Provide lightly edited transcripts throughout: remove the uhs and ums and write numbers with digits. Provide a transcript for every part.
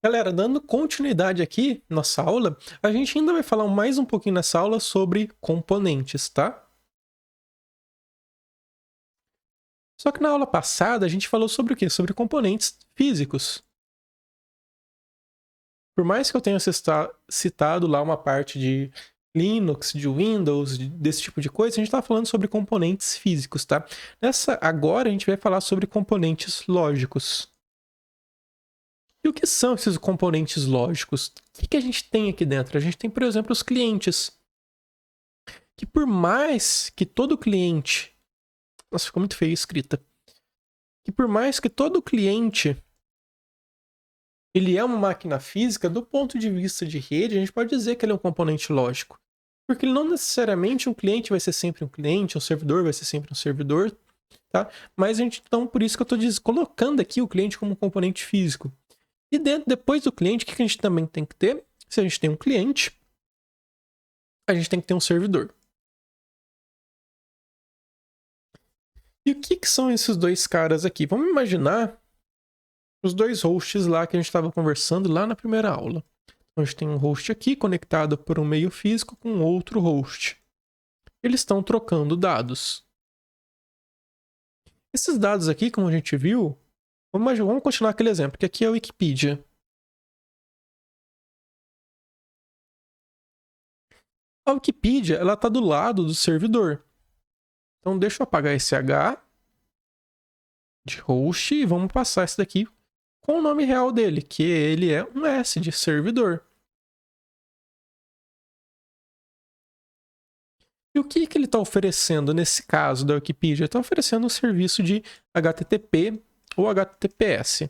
Galera, dando continuidade aqui nossa aula, a gente ainda vai falar mais um pouquinho nessa aula sobre componentes, tá? Só que na aula passada a gente falou sobre o quê? Sobre componentes físicos. Por mais que eu tenha citado lá uma parte de Linux, de Windows, desse tipo de coisa, a gente está falando sobre componentes físicos, tá? Agora a gente vai falar sobre componentes lógicos. E o que são esses componentes lógicos? O que a gente tem aqui dentro? A gente tem, por exemplo, os clientes. Que por mais que todo cliente... Nossa, ficou muito feio a escrita. Que por mais que todo cliente ele é uma máquina física, do ponto de vista de rede, a gente pode dizer que ele é um componente lógico. Porque não necessariamente um cliente vai ser sempre um cliente, um servidor vai ser sempre um servidor, tá? Mas a gente, então, por isso que eu estou colocando aqui o cliente como um componente físico. E depois do cliente, o que a gente também tem que ter? Se a gente tem um cliente, a gente tem que ter um servidor. E o que são esses dois caras aqui? Vamos imaginar os dois hosts lá que a gente estava conversando lá na primeira aula. Então, a gente tem um host aqui conectado por um meio físico com outro host. Eles estão trocando dados. Esses dados aqui, como a gente viu, vamos continuar aquele exemplo, que aqui é a Wikipedia. A Wikipedia está do lado do servidor. Então deixa eu apagar esse H de host e vamos passar esse daqui com o nome real dele, que ele é um S de servidor. E o que ele está oferecendo nesse caso da Wikipedia? Ele está oferecendo um serviço de HTTP ou HTTPS.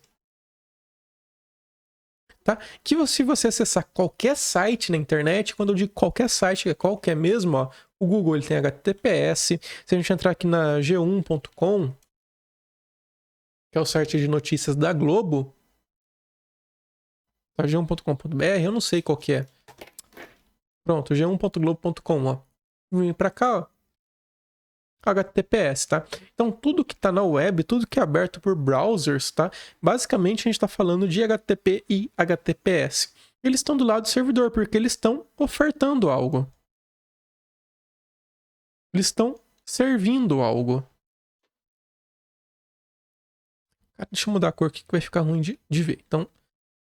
Tá? Que se você acessar qualquer site na internet, quando eu digo qualquer site, é qualquer mesmo, ó, o Google ele tem HTTPS. Se a gente entrar aqui na g1.com, que é o site de notícias da Globo, tá? g1.com.br, eu não sei qual que é. Pronto, g1.globo.com, ó. Vem pra cá, ó. HTTPS, tá? Então, tudo que tá na web, tudo que é aberto por browsers, tá? Basicamente, a gente tá falando de HTTP e HTTPS. Eles estão do lado do servidor, porque eles estão ofertando algo. Eles estão servindo algo. Deixa eu mudar a cor aqui que vai ficar ruim de ver. Então,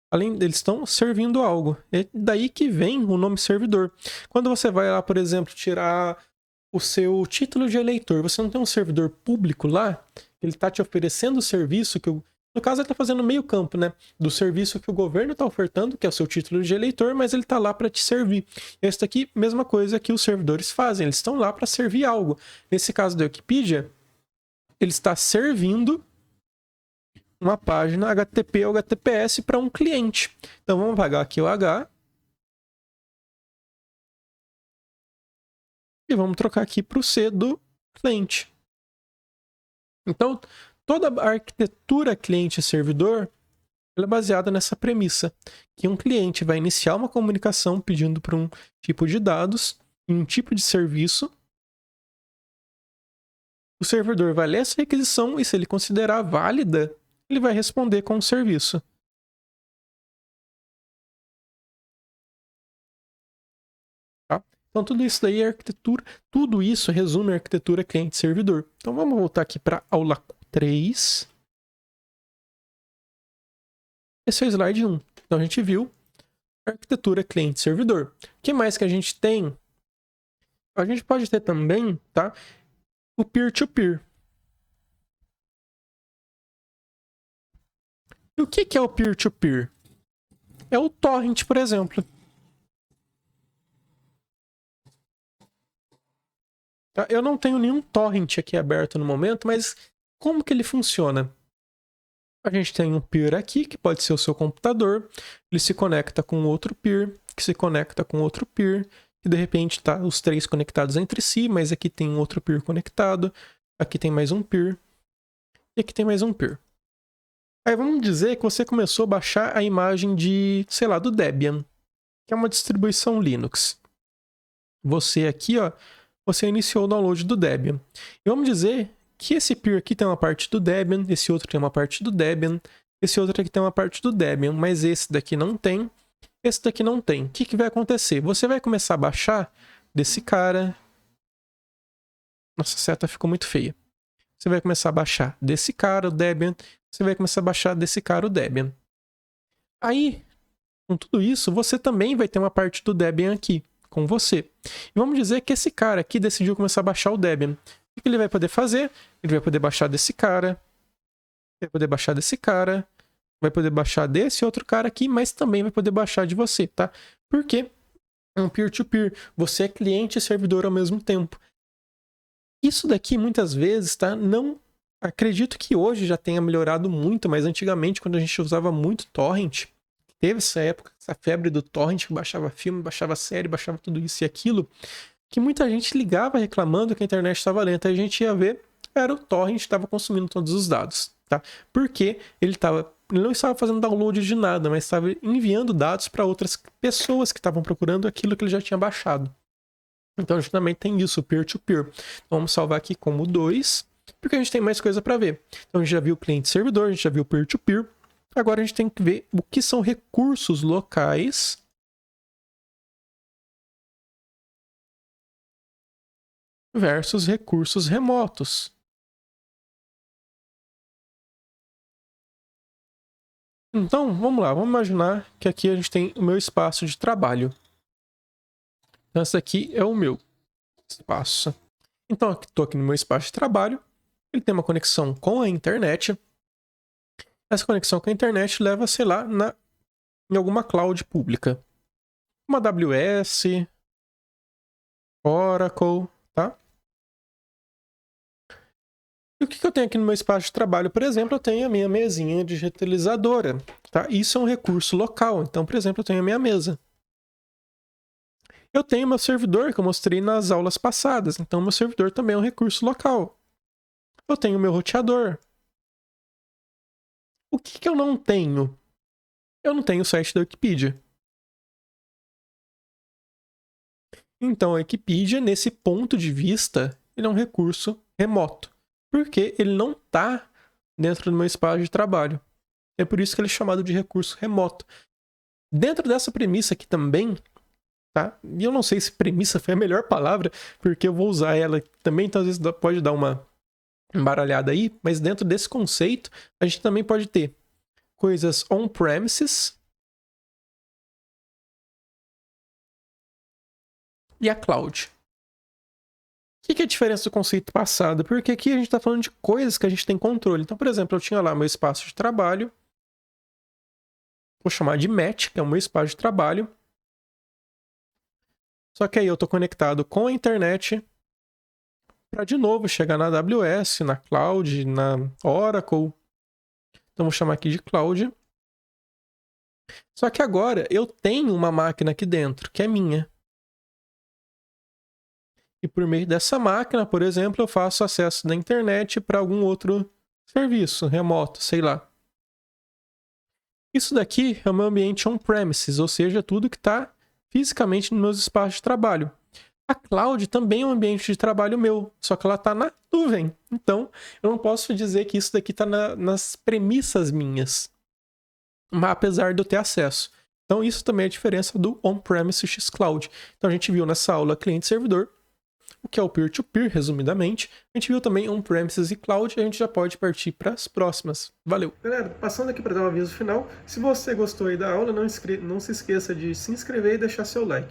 além deles estão servindo algo. É daí que vem o nome servidor. Quando você vai lá, por exemplo, tirar o seu título de eleitor, você não tem um servidor público lá, ele está te oferecendo o serviço que no caso ele está fazendo meio campo, né, do serviço que o governo está ofertando, que é o seu título de eleitor, mas ele está lá para te servir. Esse daqui, mesma coisa que os servidores fazem, eles estão lá para servir algo. Nesse caso da Wikipedia, ele está servindo uma página HTTP ou HTTPS para um cliente. Então vamos apagar aqui o H. E vamos trocar aqui para o C do cliente. Então, toda a arquitetura cliente-servidor é baseada nessa premissa, que um cliente vai iniciar uma comunicação pedindo para um tipo de dados, em um tipo de serviço. O servidor vai ler essa requisição e, se ele considerar válida, ele vai responder com o serviço. Tá? Então, tudo isso daí é arquitetura, tudo isso resume a arquitetura cliente-servidor. Então, vamos voltar aqui para a aula 3. Esse é o slide 1. Então, a gente viu a arquitetura cliente-servidor. O que mais que a gente tem? A gente pode ter também, tá, o peer-to-peer. E o que é o peer-to-peer? É o torrent, por exemplo. Eu não tenho nenhum torrent aqui aberto no momento, mas como que ele funciona? A gente tem um peer aqui, que pode ser o seu computador, ele se conecta com outro peer, que se conecta com outro peer, e de repente tá os três conectados entre si, mas aqui tem um outro peer conectado, aqui tem mais um peer, e aqui tem mais um peer. Aí vamos dizer que você começou a baixar a imagem de, sei lá, do Debian, que é uma distribuição Linux. Você aqui, ó, você iniciou o download do Debian. E vamos dizer que esse peer aqui tem uma parte do Debian, esse outro tem uma parte do Debian, esse outro aqui tem uma parte do Debian, mas esse daqui não tem, esse daqui não tem. O que, que vai acontecer? Você vai começar a baixar desse cara... Nossa, a seta ficou muito feia. Você vai começar a baixar desse cara, o Debian. Você vai começar a baixar desse cara, o Debian. Aí, com tudo isso, você também vai ter uma parte do Debian aqui, com você. E vamos dizer que esse cara aqui decidiu começar a baixar o Debian. O que ele vai poder fazer? Ele vai poder baixar desse cara, vai poder baixar desse cara, vai poder baixar desse outro cara aqui, mas também vai poder baixar de você, tá? Porque é um peer-to-peer. Você é cliente e servidor ao mesmo tempo. Isso daqui, muitas vezes, tá? Não... Acredito que hoje já tenha melhorado muito, mas antigamente, quando a gente usava muito torrent, teve essa época, essa febre do torrent, que baixava filme, baixava série, baixava tudo isso e aquilo, que muita gente ligava reclamando que a internet estava lenta. Aí a gente ia ver, era o torrent que estava consumindo todos os dados, tá? Porque ele não estava fazendo download de nada, mas estava enviando dados para outras pessoas que estavam procurando aquilo que ele já tinha baixado. Então a gente também tem isso, peer-to-peer. Então, vamos salvar aqui como 2, porque a gente tem mais coisa para ver. Então a gente já viu o cliente-servidor, a gente já viu o peer-to-peer. Agora a gente tem que ver o que são recursos locais versus recursos remotos. Então, vamos lá, vamos imaginar que aqui a gente tem o meu espaço de trabalho. Então, esse aqui é o meu espaço. Então, estou aqui no meu espaço de trabalho. Ele tem uma conexão com a internet. Essa conexão com a internet leva, sei lá, em alguma cloud pública. Uma AWS, Oracle, tá? E o que eu tenho aqui no meu espaço de trabalho? Por exemplo, eu tenho a minha mesinha digitalizadora, tá? Isso é um recurso local. Então, por exemplo, eu tenho a minha mesa. Eu tenho meu servidor, que eu mostrei nas aulas passadas. Então, meu servidor também é um recurso local. Eu tenho o meu roteador. O que eu não tenho? Eu não tenho o site da Wikipedia. Então, a Wikipedia, nesse ponto de vista, ele é um recurso remoto. Porque ele não está dentro do meu espaço de trabalho. É por isso que ele é chamado de recurso remoto. Dentro dessa premissa aqui também, tá? E eu não sei se premissa foi a melhor palavra, porque eu vou usar ela também, então às vezes pode dar uma embaralhada aí, mas dentro desse conceito, a gente também pode ter coisas on-premises e a cloud. O que é a diferença do conceito passado? Porque aqui a gente está falando de coisas que a gente tem controle. Então, por exemplo, eu tinha lá meu espaço de trabalho, vou chamar de match, que é o meu espaço de trabalho. Só que aí eu estou conectado com a internet para de novo chegar na AWS, na cloud, na Oracle. Então vou chamar aqui de cloud. Só que agora eu tenho uma máquina aqui dentro, que é minha. E por meio dessa máquina, por exemplo, eu faço acesso da internet para algum outro serviço remoto, sei lá. Isso daqui é o meu ambiente on-premises, ou seja, tudo que está fisicamente nos meus espaços de trabalho. A cloud também é um ambiente de trabalho meu, só que ela está na nuvem. Então, eu não posso dizer que isso daqui está nas premissas minhas, mas apesar de eu ter acesso. Então, isso também é a diferença do on-premise x cloud. Então, a gente viu nessa aula cliente-servidor, o que é o peer-to-peer, resumidamente. A gente viu também on-premises e cloud, e a gente já pode partir para as próximas. Valeu! Galera, passando aqui para dar um aviso final, se você gostou aí da aula, não se esqueça de se inscrever e deixar seu like.